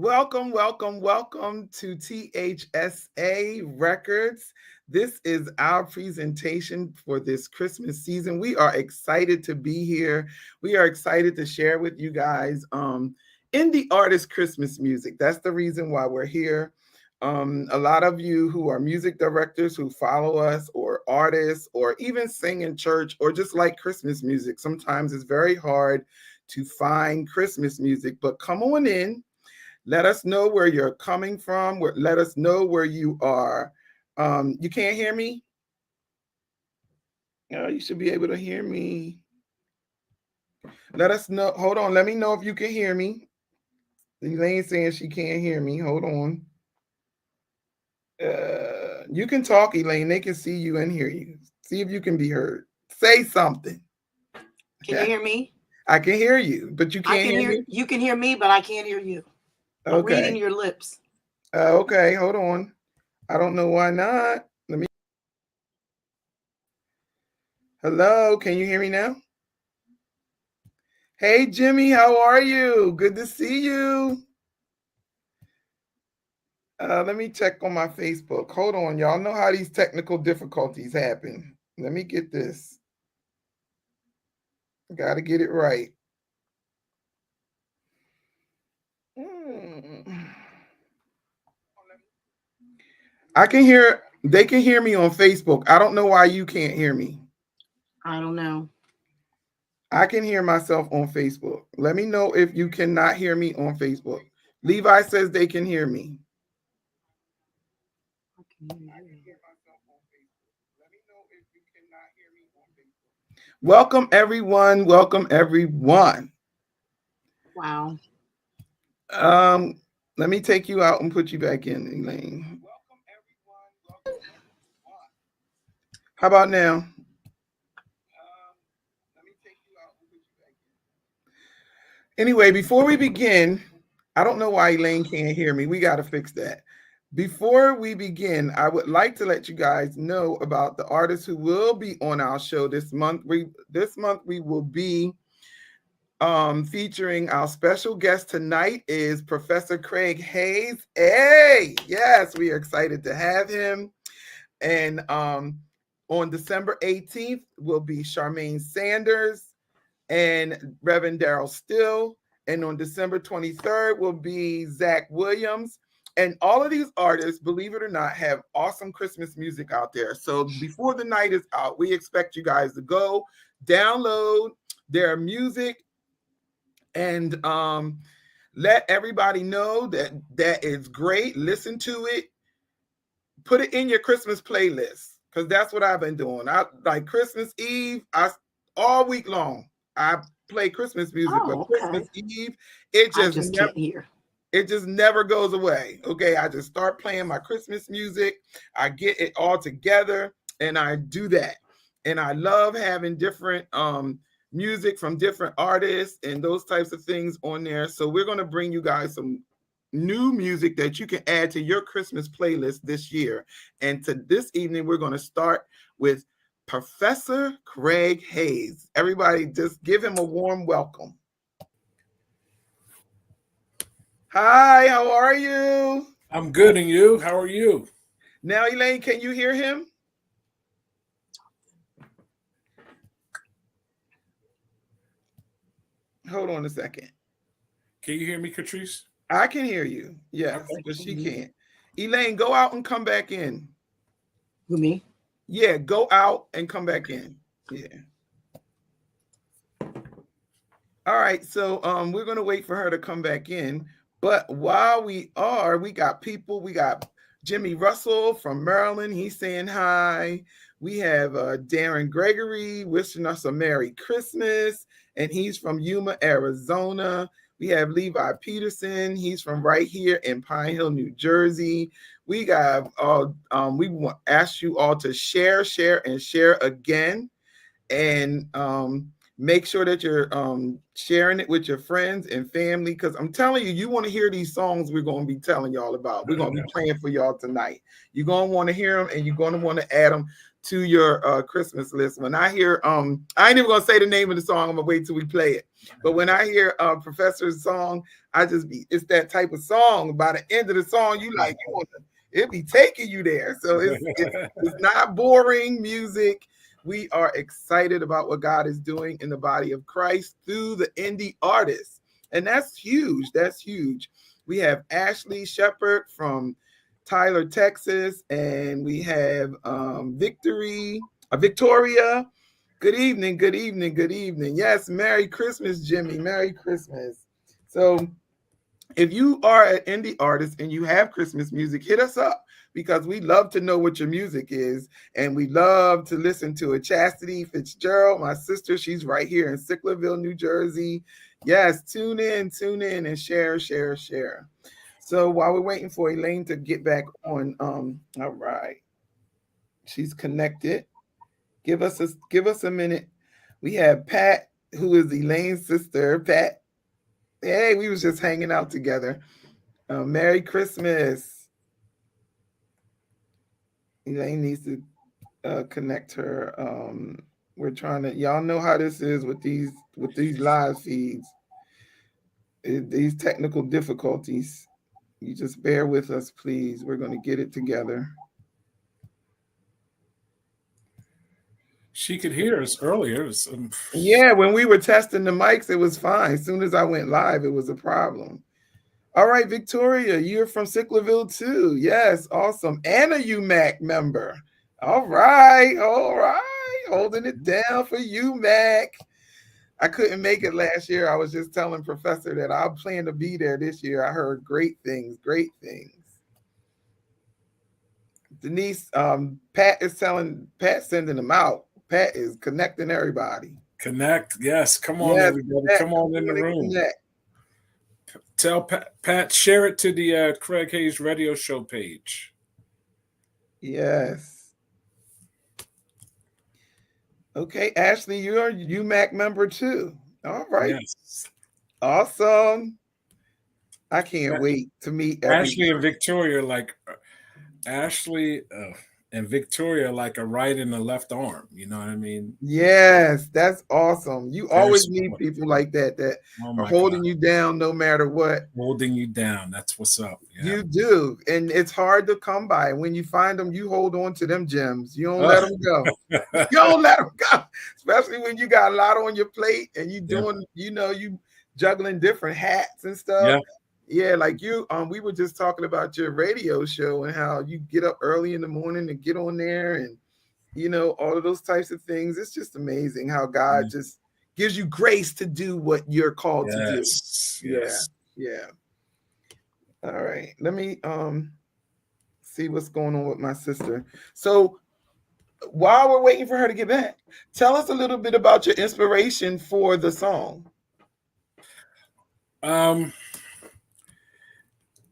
Welcome, welcome, welcome to THSA Records. This is our presentation for this Christmas season. We are excited to be here. We are excited to share with you guys indie artist Christmas music. That's the reason why we're here. A lot of you who are music directors who follow us, or artists, or even sing in church, or just like Christmas music. Sometimes it's very hard to find Christmas music, but come on in. Let us know where you're coming from. Let us know where you are. You can't hear me? You should be able to hear me. Let us know. Hold on. Let me know if you can hear me. Elaine saying she can't hear me. Hold on. You can talk, Elaine. They can see you and hear you. See if you can be heard. Say something. Can you hear me? I can hear you, but you can't hear me? You can hear me, but I can't hear you. I'm Okay. reading your lips. Okay, hold on. I don't know why not. Let me. Hello, can you hear me now? Hey, Jimmy, how are you? Good to see you. Let me check on my Facebook. Hold on, y'all know how these technical difficulties happen. Let me get this. Got to get it right. I can hear, they can hear me on Facebook. I don't know why you can't hear me. I don't know. I can hear myself on Facebook. Let me know if you cannot hear me on Facebook. Levi says they can hear me. Welcome, everyone. Welcome, everyone. Wow. Let me take you out and put you back in, Elaine. How about now? Anyway, before we begin, I don't know why Elaine can't hear me. We got to fix that. Before we begin, I would like to let you guys know about the artists who will be on our show this month. This month we will be featuring our special guest tonight is Professor Craig Hayes. Hey, yes, we are excited to have him. And on December 18th will be Charmaine Sanders and Reverend Darryl Still. And on December 23rd will be Zach Williams. And all of these artists, believe it or not, have awesome Christmas music out there. So before the night is out, we expect you guys to go download their music and let everybody know that is great. Listen to it. Put it in your Christmas playlist, because that's what I've been doing. I like Christmas Eve. All week long I play Christmas music, but Christmas Eve, it just never goes away. Okay, I just start playing my Christmas music. I get it all together, and I do that. And I love having different music from different artists and those types of things on there. So we're going to bring you guys some new music that you can add to your Christmas playlist this year. And to this evening, we're going to start with Professor Craig Hayes. Everybody just give him a warm welcome. Hi, how are you? I'm good, and you? How are you? Now, Elaine, can you hear him? Hold on a second. Can you hear me, Katrice? I can hear you. Yes, okay. But she can't. Elaine, go out and come back in. With me? Yeah, go out and come back in. Yeah. All right, so we're gonna wait for her to come back in. But while we got people. We got Jimmy Russell from Maryland. He's saying hi. We have Darren Gregory wishing us a Merry Christmas, and he's from Yuma, Arizona. We have Levi Peterson. He's from right here in Pine Hill, New Jersey. We got we want to ask you all to share again, and make sure that you're sharing it with your friends and family, because I'm telling you, you want to hear these songs we're going to be telling y'all about. We're going to be playing for y'all tonight. You're going to want to hear them, and you're going to want to add them to your Christmas list. When I hear, I ain't even gonna say the name of the song. I'm gonna wait till we play it. But when I hear Professor's song, it's that type of song. By the end of the song, it be taking you there. So it's not boring music. We are excited about what God is doing in the body of Christ through the indie artists. And that's huge. That's huge. We have Ashley Shepard from Tyler, Texas, and we have Victoria. Good evening, good evening, good evening. Yes, Merry Christmas, Jimmy. Merry Christmas. So if you are an indie artist and you have Christmas music, hit us up because we love to know what your music is. And we love to listen to it. Chastity Fitzgerald, my sister, she's right here in Sicklerville, New Jersey. Yes, tune in and share. So while we're waiting for Elaine to get back on, all right, she's connected. Give us a minute. We have Pat, who is Elaine's sister. Pat, hey, we was just hanging out together. Merry Christmas. Elaine needs to connect her. We're trying to. Y'all know how this is with these live feeds. These technical difficulties. You just bear with us, please. We're going to get it together. She could hear us earlier. Yeah, when we were testing the mics, it was fine. As soon as I went live, it was a problem. All right, Victoria, you're from Sicklerville too. Yes, awesome. And a UMAC member. All right. Holding it down for UMAC. I couldn't make it last year. I was just telling Professor that I plan to be there this year. I heard great things. Denise, Pat sending them out. Pat is connecting everybody. Connect, yes. Come on, everybody. Come on in the room. Connect. Tell Pat, share it to the Craig Hayes radio show page. Yes. Okay, Ashley, you're a UMAC member too. All right. Yes. Awesome. I can't wait to meet Ashley and Victoria, Ashley and Victoria like a right and a left arm. You know what I mean? Yes, that's awesome. You always need people like that are holding you down no matter what. Holding you down. That's what's up. Yeah. You do. And it's hard to come by. When you find them, you hold on to them gems. You don't let them go. You don't let them go. Especially when you got a lot on your plate and you doing, you juggling different hats and stuff. Yeah. Yeah, like you, we were just talking about your radio show and how you get up early in the morning and get on there and, all of those types of things. It's just amazing how God just gives you grace to do what you're called to do. Yes. Yeah. All right. Let me see what's going on with my sister. So while we're waiting for her to get back, tell us a little bit about your inspiration for the song.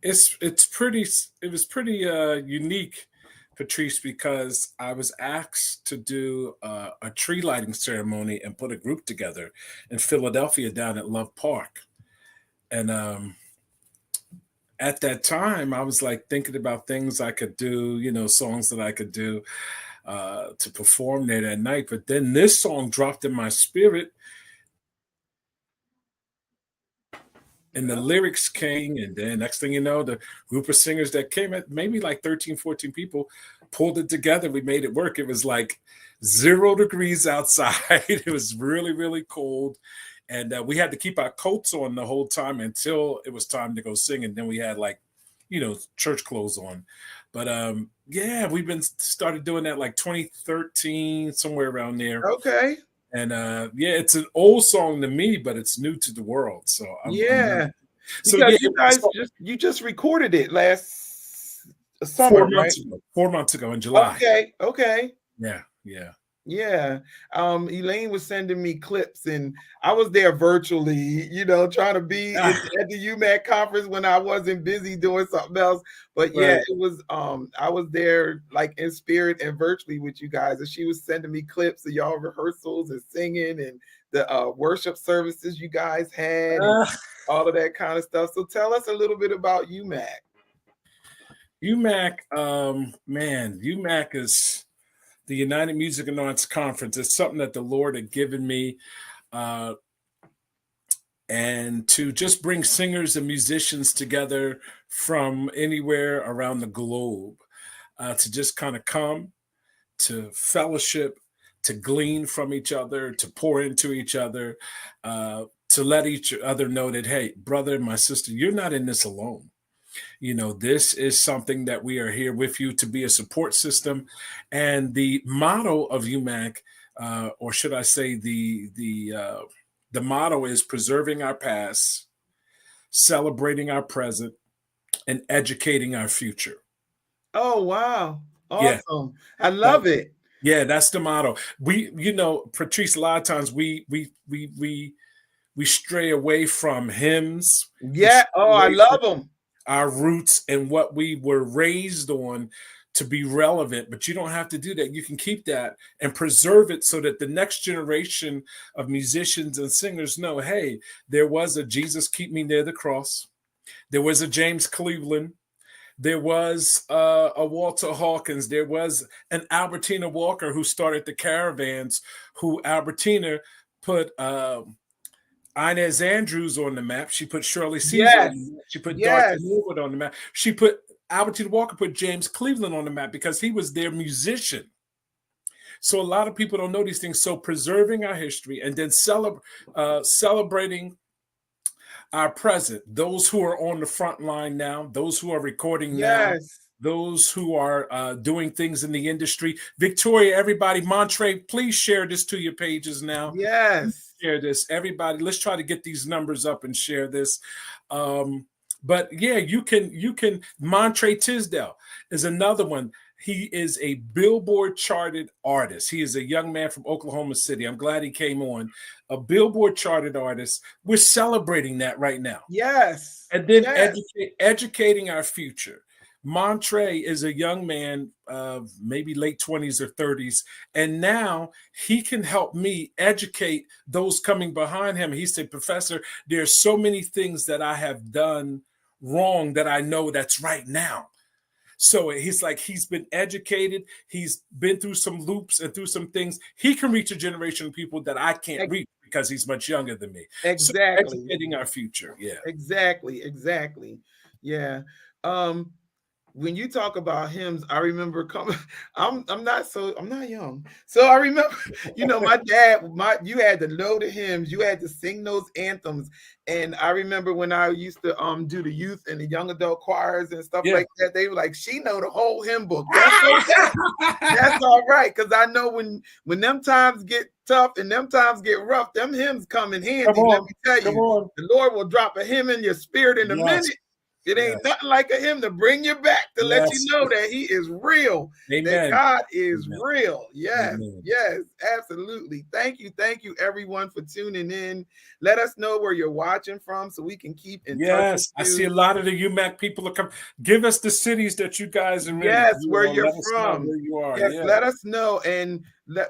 It was pretty unique, Katrice, because I was asked to do a tree lighting ceremony and put a group together in Philadelphia down at Love Park. And at that time, I was thinking about things I could do, songs that I could do to perform there that night. But then this song dropped in my spirit. And the lyrics came, and then next thing you know, the group of singers that came at maybe 13, 14 people pulled it together. We made it work. It was 0 degrees outside. It was really, really cold. And we had to keep our coats on the whole time until it was time to go sing. And then we had church clothes on. But we've started doing that 2013, somewhere around there. Okay. And it's an old song to me, but it's new to the world. So you just recorded it last summer, 4 months ago in July. Okay. Yeah. Elaine was sending me clips, and I was there virtually, trying to be at the UMAC conference when I wasn't busy doing something else. But it was I was there in spirit and virtually with you guys, and she was sending me clips of y'all rehearsals and singing and the worship services you guys had and all of that kind of stuff. So tell us a little bit about UMAC. UMAC, UMAC is the United Music and Arts Conference. It's something that the Lord had given me, and to just bring singers and musicians together from anywhere around the globe, to just kind of come, to fellowship, to glean from each other, to pour into each other, to let each other know that, hey, brother, my sister, you're not in this alone. You know, this is something that we are here with you to be a support system. And the motto of UMAC, or should I say the motto is preserving our past, celebrating our present, and educating our future. Oh, wow. Yeah. Awesome. I love it. Yeah, that's the motto. We, you know, Patrice, a lot of times we stray away from hymns. Yeah. Oh, I love them. Our roots and what we were raised on to be relevant, but you don't have to do that. You can keep that and preserve it so that the next generation of musicians and singers know, hey, there was a Jesus Keep Me Near the Cross. There was a James Cleveland. There was a Walter Hawkins. There was an Albertina Walker who started the Caravans, who Albertina put Inez Andrews on the map. She put Shirley Caesar on the map. She put Dorothy Norwood on the map. She put Albertina Walker, put James Cleveland on the map because he was their musician. So a lot of people don't know these things. So preserving our history and then celebrating our present, those who are on the front line now, those who are recording now, those who are doing things in the industry. Victoria, everybody, Montre, please share this to your pages now. Yes. Share this. Everybody, let's try to get these numbers up and share this. But yeah, you can, Montre Tisdale is another one. He is a Billboard charted artist. He is a young man from Oklahoma City. I'm glad he came on. A Billboard charted artist. We're celebrating that right now. Yes. And then educating our future. Montre is a young man of maybe late 20s or 30s, and now he can help me educate those coming behind him. He said, Professor, there's so many things that I have done wrong that I know that's right now. So he's like, he's been educated. He's been through some loops and through some things. He can reach a generation of people that I can't reach because he's much younger than me. Exactly. So educating our future. Yeah. Exactly. Yeah. When you talk about hymns, I remember coming. I'm not young, so I remember. You know, my dad. You had to know the hymns. You had to sing those anthems. And I remember when I used to do the youth and the young adult choirs and stuff like that. They were like, "She know the whole hymn book." That's okay. That's all right, because I know when them times get tough and them times get rough, them hymns come in handy. Let me tell you, the Lord will drop a hymn in your spirit in a minute. It ain't nothing like a hymn to bring you back, to let you know that he is real. Amen. That God is real. Yes. Amen. Yes, absolutely. Thank you, everyone, for tuning in. Let us know where you're watching from so we can keep in touch. Yes, I see a lot of the UMAC people are coming. Give us the cities that you guys are in. Yes, where you're from. Where you are. Yes, let us know, and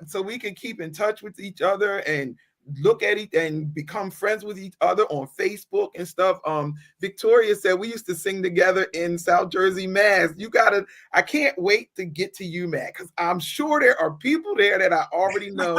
so we can keep in touch with each other and look at it and become friends with each other on Facebook and stuff. Victoria said we used to sing together in South Jersey, Mass. I can't wait to get to UMAC because I'm sure there are people there that I already know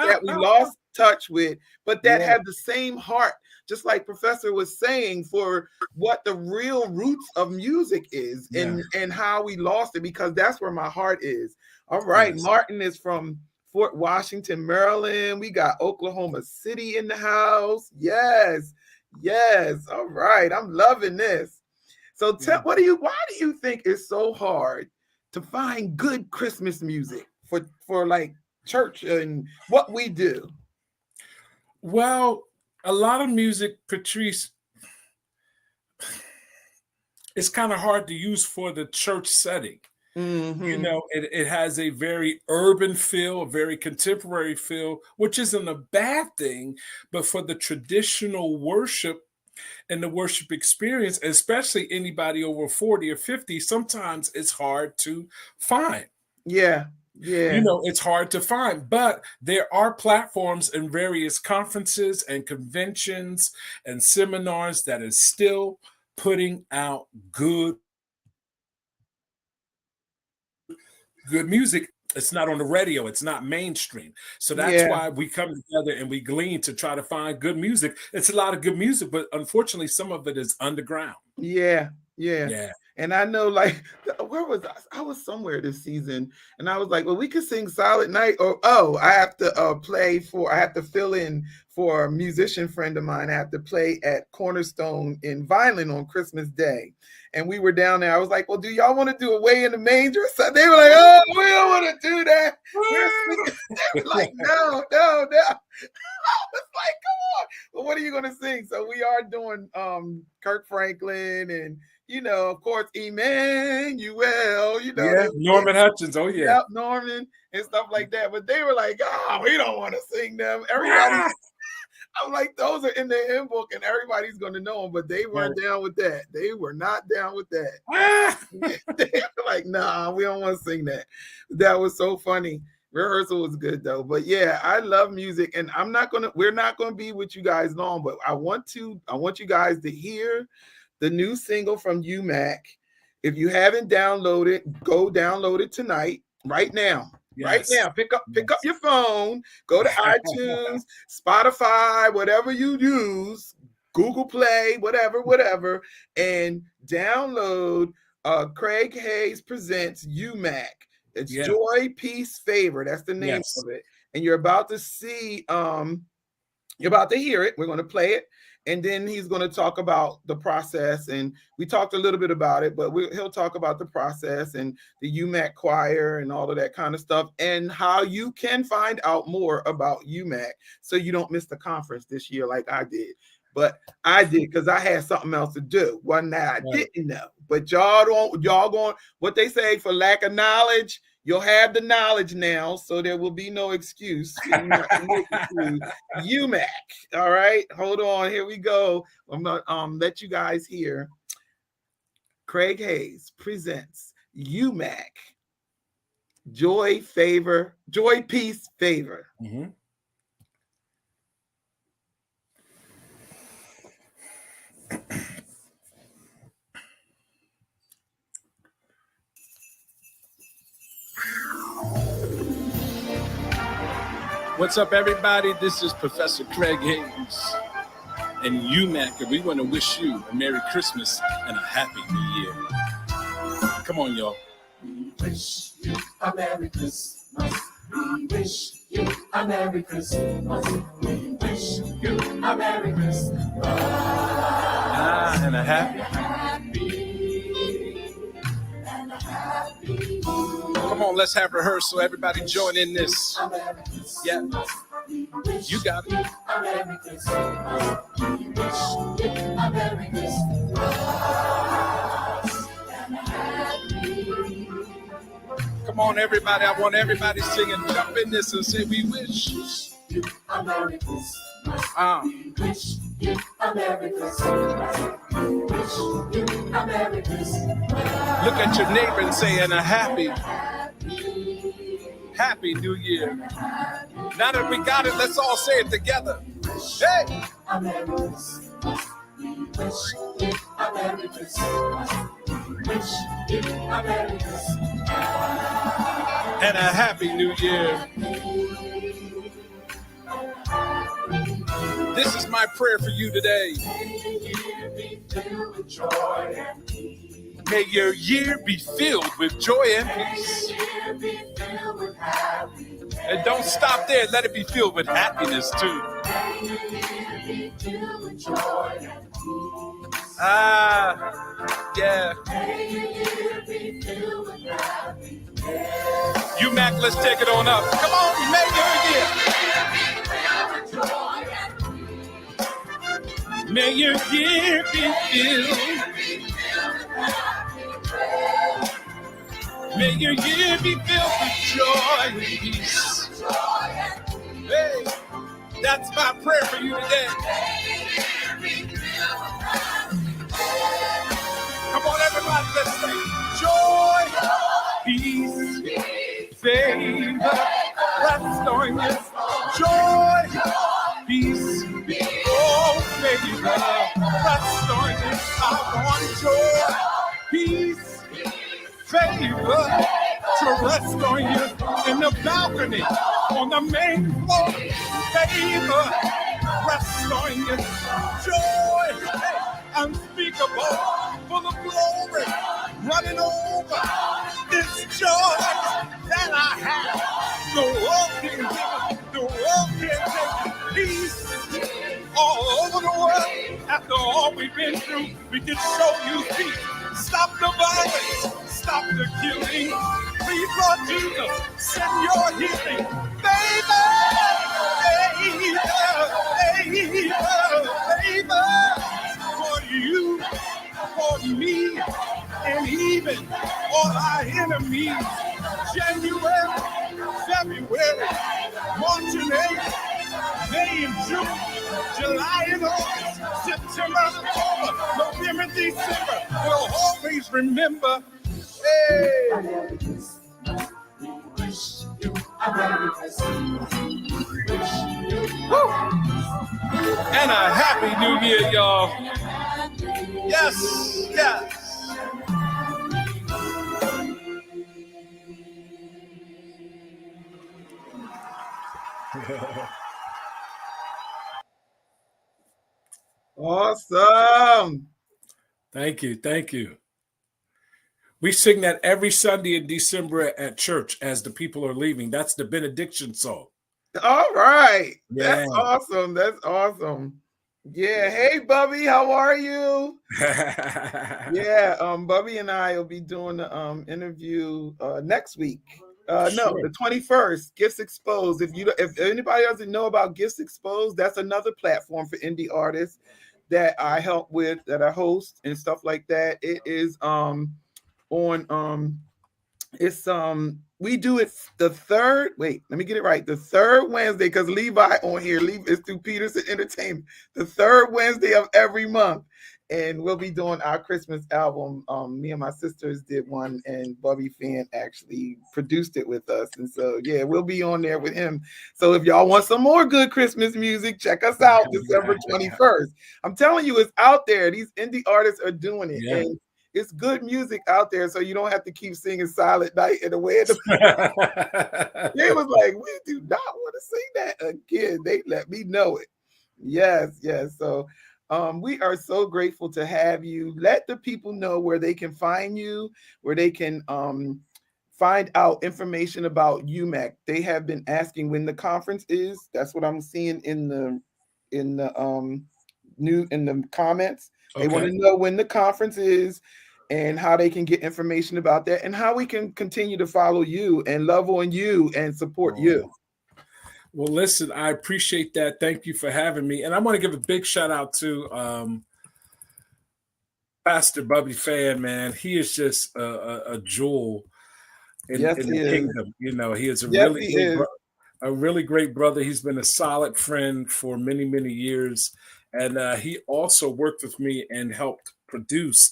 that we lost touch with, but that have the same heart, just like Professor was saying, for what the real roots of music is and how we lost it, because that's where my heart is. All right, Martin is from Fort Washington, Maryland. We got Oklahoma City in the house. Yes. All right. I'm loving this. So why do you think it's so hard to find good Christmas music for like church and what we do? Well, a lot of music, Patrice, it's kind of hard to use for the church setting. Mm-hmm. You know, it has a very urban feel, a very contemporary feel, which isn't a bad thing, but for the traditional worship and the worship experience, especially anybody over 40 or 50, sometimes it's hard to find. Yeah. You know, it's hard to find, but there are platforms and various conferences and conventions and seminars that is still putting out good music. it's not on the radio. It's not mainstream. So that's why we come together and we glean to try to find good music. It's a lot of good music, but unfortunately, some of it is underground. Yeah. And I know, like, where was I? I was somewhere this season, and I was like, well, we could sing Silent Night, or I have to I have to fill in for a musician friend of mine. I have to play at Cornerstone in Vineland on Christmas Day. And we were down there. I was like, well, do y'all want to do Away in the Manger? So they were like, oh, we don't want to do that. They were like, no. I was like, come on. Well, what are you going to sing? So we are doing Kirk Franklin and, of course, Emmanuel, Norman Hutchins. Oh, yeah. Yep, Norman and stuff like that. But they were like, we don't want to sing them. Everybody. I'm like, those are in the hymn book and everybody's going to know them, but they weren't down with that. They were not down with that. They were like, nah, we don't want to sing that. That was so funny. Rehearsal was good though. But yeah, I love music, and we're not going to be with you guys long, but I want you guys to hear the new single from UMAC. If you haven't downloaded, go download it tonight, right now. Yes. Right now, pick up your phone, go to iTunes, Spotify, whatever you use, Google Play, whatever, and download Craig Hayes Presents UMAC. It's Joy, Peace, Favor. That's the name of it. And you're about to see, you're about to hear it. We're going to play it. And then he's going to talk about the process. And we talked a little bit about it, but he'll talk about the process and the UMAC choir and all of that kind of stuff, and how you can find out more about UMAC so you don't miss the conference this year like I did. But I did because I had something else to do. One that I didn't know. But y'all going, what they say, for lack of knowledge, you'll have the knowledge now, so there will be no excuse. UMAC. All right, hold on. Here we go. I'm gonna let you guys hear. Craig Hayes presents UMAC. Joy, Peace, Favor. Mm-hmm. What's up, everybody? This is Professor Craig Hayes and UMAC, and we want to wish you a Merry Christmas and a Happy New Year. Come on, y'all. We wish you a Merry Christmas. We wish you a Merry Christmas. We wish you a Merry Christmas. And a happy. Come on, let's have rehearsal. Everybody join in this. Yeah. You got it. Come on, everybody. I want everybody singing. Jump in this and say, we wish you a Merry Christmas. We wish you a Merry Christmas. We wish you a Merry Christmas. Look at your neighbor and say, and a happy New Year. Now that we got it, let's all say it together. Hey! A Merry Christmas. We wish you a Merry Christmas. We wish you a Merry Christmas. And a Happy New Year. This is my prayer for you today. May your year be filled with joy and peace. And don't stop there. Let it be filled with happiness too. Yeah. UMAC, let's take it on up. Come on, make your year. May your year be filled. May your year be filled with joy and peace. Hey, that's my prayer for you today. Come on, everybody, let's sing. Joy, peace, favor, rest on you. Joy, peace, favor, rest on you. I want joy, peace, favor to rest on you. in the balcony, on the main floor. Favor rest on you. Joy unspeakable, full of glory, running over. This joy that I have, the world can give it, the world can't take it. Peace all over the world. After all we've been through, we can show you peace. Stop the violence, stop the killing. Please, Lord Jesus, send your healing. Favor, favor for you, for me, and even all our enemies. January, February, March and April, May and June, July and August, September and October, November, December. We'll always remember. Hey. Merry Christmas. We wish you a Merry Christmas. We wish you And a Happy New Year, y'all. Yes, yes. Awesome. Thank you. Thank you. We sing that every Sunday in December at church as the people are leaving. That's the benediction song. All right. Yeah. That's awesome. That's awesome. Yeah. Hey, Bubby, how are you? Yeah. Bubby and I will be doing the interview next week. No, the 21st, Gifts Exposed. If anybody doesn't know about Gifts Exposed, that's another platform for indie artists that I help with, that I host and stuff like that. It is we do it the third, let me get it right, the third Wednesday, because Levi on here, is through Peterson Entertainment, the third Wednesday of every month. And we'll be doing our Christmas album. Me and my sisters did one, and Bubby Fan actually produced it with us. And so, yeah, we'll be on there with him. So if y'all want some more good Christmas music, check us out December 21st. I'm telling you, it's out there. These indie artists are doing it. Yeah. And it's good music out there, so you don't have to keep singing Silent Night in the way. They was like, we do not want to sing that again. They let me know it. Yes, yes. So we are so grateful to have you. Let the people know where they can find you, where they can find out information about UMAC. They have been asking when the conference is. That's what I'm seeing in the comments. They want to know when the conference is and how they can get information about that and how we can continue to follow you and love on you and support you. Well, listen, I appreciate that. Thank you for having me. And I want to give a big shout out to Pastor Bubby Fan, man. He is just a jewel in the kingdom. You know, he is a really great brother. He's been a solid friend for many, many years. And he also worked with me and helped produce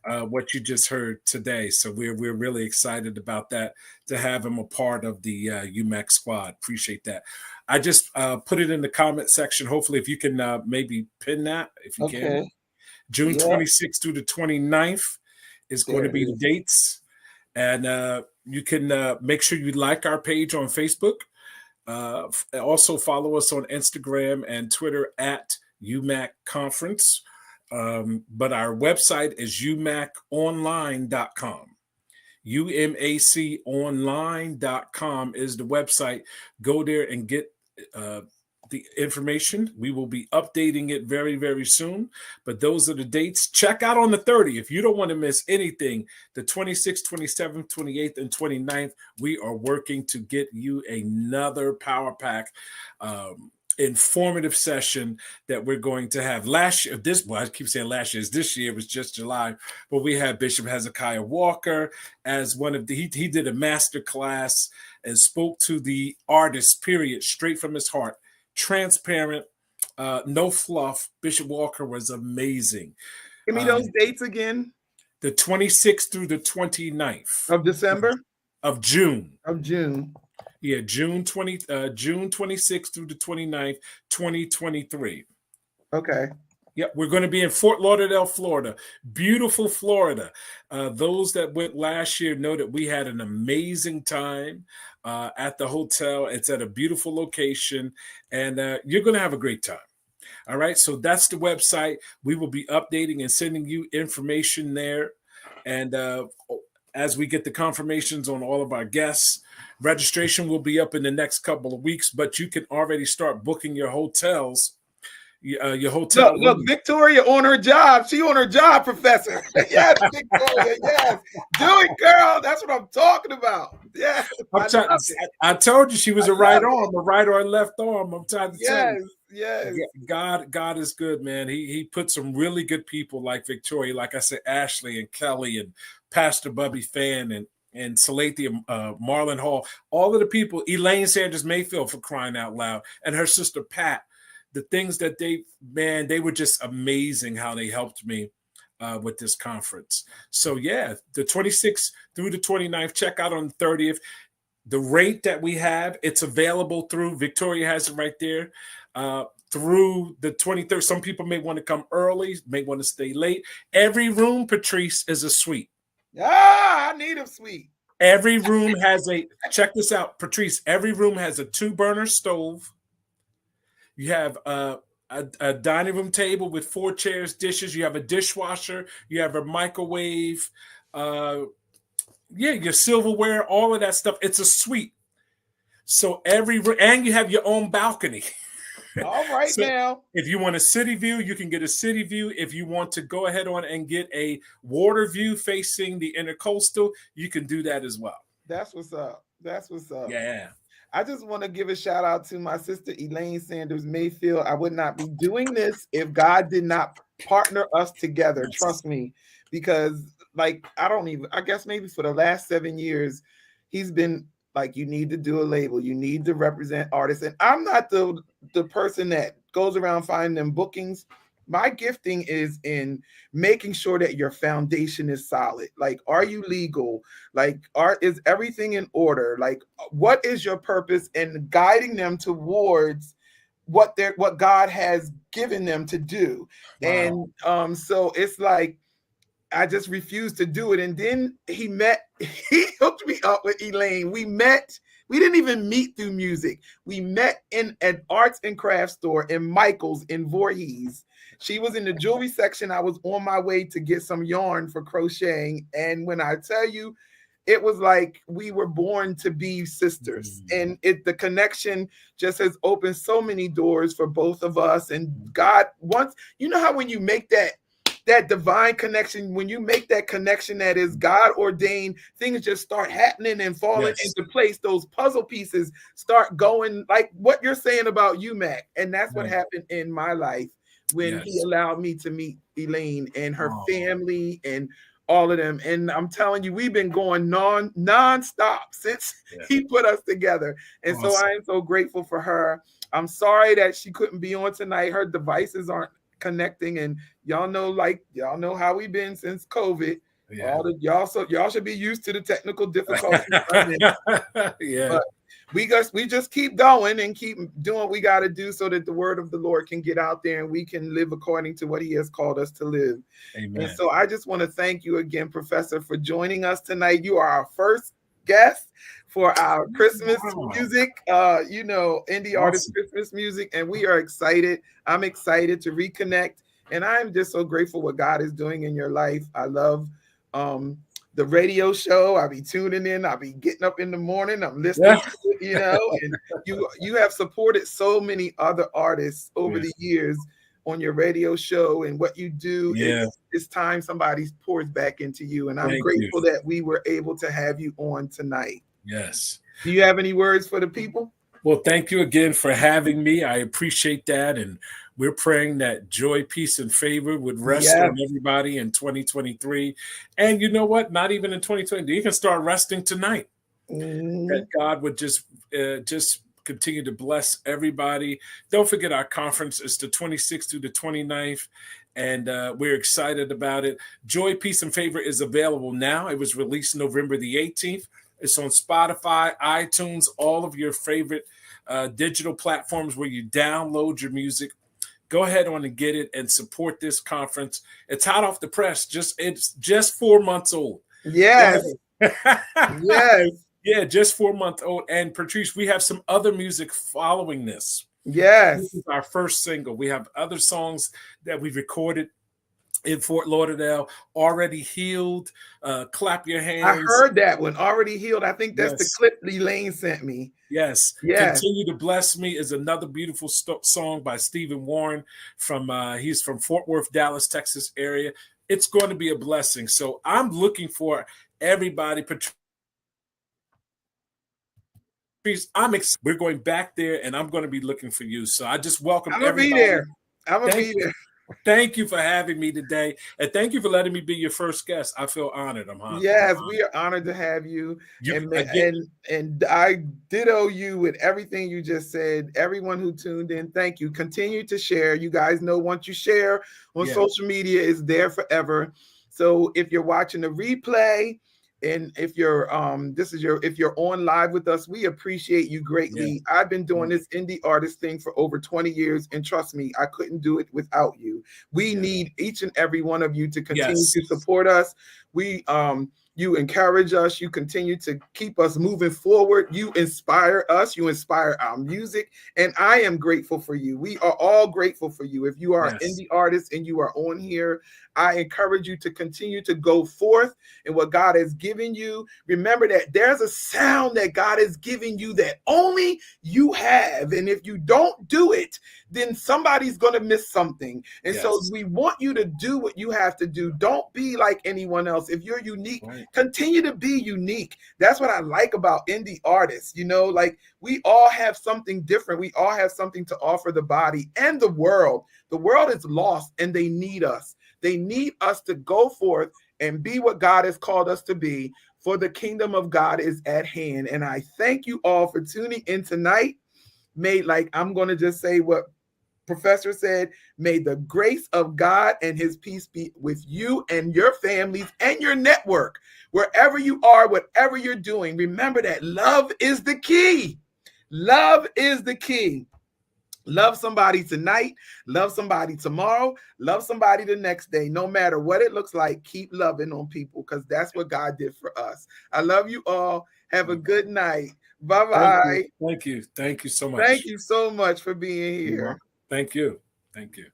what you just heard today. So we're really excited about that, to have him a part of the UMAC squad. Appreciate that. I just put it in the comment section. Hopefully, if you can maybe pin that, if you can. June 26th through the 29th is going to be the dates. And you can make sure you like our page on Facebook. Also follow us on Instagram and Twitter at UMAC Conference. But our website is umaconline.com. umaconline.com is the website. Go there and get the information. We will be updating it very, very soon. But those are the dates. Check out on the 30th. If you don't want to miss anything, the 26th, 27th, 28th, and 29th, we are working to get you another Power Pack informative session that we're going to have. Last year, I keep saying last year, this year was just July, but we had Bishop Hezekiah Walker as one of he did a master class and spoke to the artist, period, straight from his heart, transparent, no fluff. Bishop Walker was amazing. Give me those dates again. The 26th through the 29th of December, of June. Yeah, June 26th through the 29th, 2023. Okay. Yep, we're going to be in Fort Lauderdale, Florida. Beautiful Florida. Those that went last year know that we had an amazing time. at the hotel. It's at a beautiful location, and you're going to have a great time. All right, so that's the website. We will be updating and sending you information there. And as we get the confirmations on all of our guests, registration will be up in the next couple of weeks, but you can already start booking your hotels. Your hotel. Look, Victoria on her job. She on her job, Professor. Yes, Victoria. Yes, do it, girl. That's what I'm talking about. Yes, I told you she was a right arm, a right or a left arm. I'm trying to tell you. Yes. God is good, man. He put some really good people like Victoria, like I said, Ashley and Kelly and Pastor Bubby Fan and Salathia Marlon Hall, all of the people, Elaine Sanders Mayfield, for crying out loud, and her sister Pat. The things that they were just amazing how they helped me with this conference. So yeah, the 26th through the 29th, check out on the 30th. The rate that we have, it's available through, Victoria has it right there, through the 23rd. Some people may want to come early, may want to stay late. Every room, Patrice, is a suite. I need a suite. Every room has check this out, Patrice, every room has a 2-burner stove. You have a dining room table with 4 chairs, dishes. You have a dishwasher. You have a microwave. Your silverware, all of that stuff. It's a suite. So and you have your own balcony. All right, so now. If you want a city view, you can get a city view. If you want to go ahead on and get a water view facing the intercoastal, you can do that as well. That's what's up. Yeah. I just want to give a shout out to my sister, Elaine Sanders Mayfield. I would not be doing this if God did not partner us together. Trust me, because I guess maybe for the last 7 years, he's been like, you need to do a label. You need to represent artists. And I'm not the person that goes around finding them bookings. My gifting is in making sure that your foundation is solid. Like, are you legal? Like, is everything in order? Like, what is your purpose, and guiding them towards what God has given them to do. Wow. And so it's like, I just refused to do it. And then he hooked me up with Elaine. We didn't even meet through music. We met in an arts and crafts store in Michael's in Voorhees. She was in the jewelry section. I was on my way to get some yarn for crocheting. And when I tell you, it was like we were born to be sisters. And the connection just has opened so many doors for both of us. And God wants, you know how when you make that divine connection, when you make that connection that is God ordained, things just start happening and falling into place. Those puzzle pieces start going, like what you're saying about you, Mac. And that's what happened in my life when he allowed me to meet Elaine and her family and all of them. And I'm telling you, we've been going non-stop since he put us together. And so I am so grateful for her. I'm sorry that she couldn't be on tonight. Her devices aren't connecting, and y'all know how we've been since COVID. Y'all should be used to the technical difficulties. But we just keep going and keep doing what we got to do so that the word of the Lord can get out there and we can live according to what he has called us to live. Amen. And so I just want to thank you again, Professor, for joining us tonight. You are our first guest for our Christmas music, indie artist Christmas music, and we are excited. I'm excited to reconnect, and I'm just so grateful what God is doing in your life. I love the radio show. I'll be tuning in. I'll be getting up in the morning. I'm listening to it, and you have supported so many other artists over the years on your radio show, and what you do. It's time somebody pours back into you, and I'm grateful that we were able to have you on tonight. Yes. Do you have any words for the people? Well, thank you again for having me. I appreciate that. And we're praying that joy, peace, and favor would rest on everybody in 2023. And you know what? Not even in 2020. You can start resting tonight. That God would just continue to bless everybody. Don't forget our conference is the 26th through the 29th. And we're excited about it. Joy, Peace, and Favor is available now. It was released November the 18th. It's on Spotify, iTunes, all of your favorite digital platforms where you download your music. Go ahead on and get it and support this conference. It's hot off the press. It's just 4 months old. Yes. Yes. Yeah, just 4 months old. And Patrice, we have some other music following this. Yes. This is our first single. We have other songs that we recorded in Fort Lauderdale, Already Healed, Clap Your Hands. I heard that one, Already Healed. I think that's the Yes. clip Elaine sent me. Yes. Yes. Continue to Bless Me is another beautiful song by Stephen Warren he's from Fort Worth, Dallas, Texas area. It's going to be a blessing. So I'm looking for everybody. Patrice, we're going back there, and I'm going to be looking for you. So I just welcome everybody. I'm gonna be there. I'm gonna be there. Thank you for having me today, and thank you for letting me be your first guest. I feel honored. I'm honored. Yes, we are honored to have you. And I ditto you with everything you just said. Everyone who tuned in, thank you. Continue to share. You guys know once you share on social media, it's there forever. So if you're watching the replay, and if you're if you're on live with us, we appreciate you greatly. I've been doing this indie artist thing for over 20 years, and trust me, I couldn't do it without you. We need each and every one of you to continue to support us. You encourage us. You continue to keep us moving forward. You inspire us. You inspire our music. And I am grateful for you. We are all grateful for you. If you are an indie artist and you are on here, I encourage you to continue to go forth in what God has given you. Remember that there's a sound that God has given you that only you have. And if you don't do it, then somebody's going to miss something. And so we want you to do what you have to do. Don't be like anyone else. If you're unique, continue to be unique. That's what I like about indie artists. You know, like we all have something different. We all have something to offer the body and the world. The world is lost and they need us. They need us to go forth and be what God has called us to be, for the kingdom of God is at hand. And I thank you all for tuning in tonight. I'm going to just say what Professor said, may the grace of God and his peace be with you and your families and your network. Wherever you are, whatever you're doing, remember that love is the key. Love is the key. Love somebody tonight, love somebody tomorrow, love somebody the next day. No matter what it looks like, keep loving on people, because that's what God did for us. I love you all. Have a good night. Bye-bye. Thank you. Thank you so much. Thank you so much for being here. Thank you. Thank you.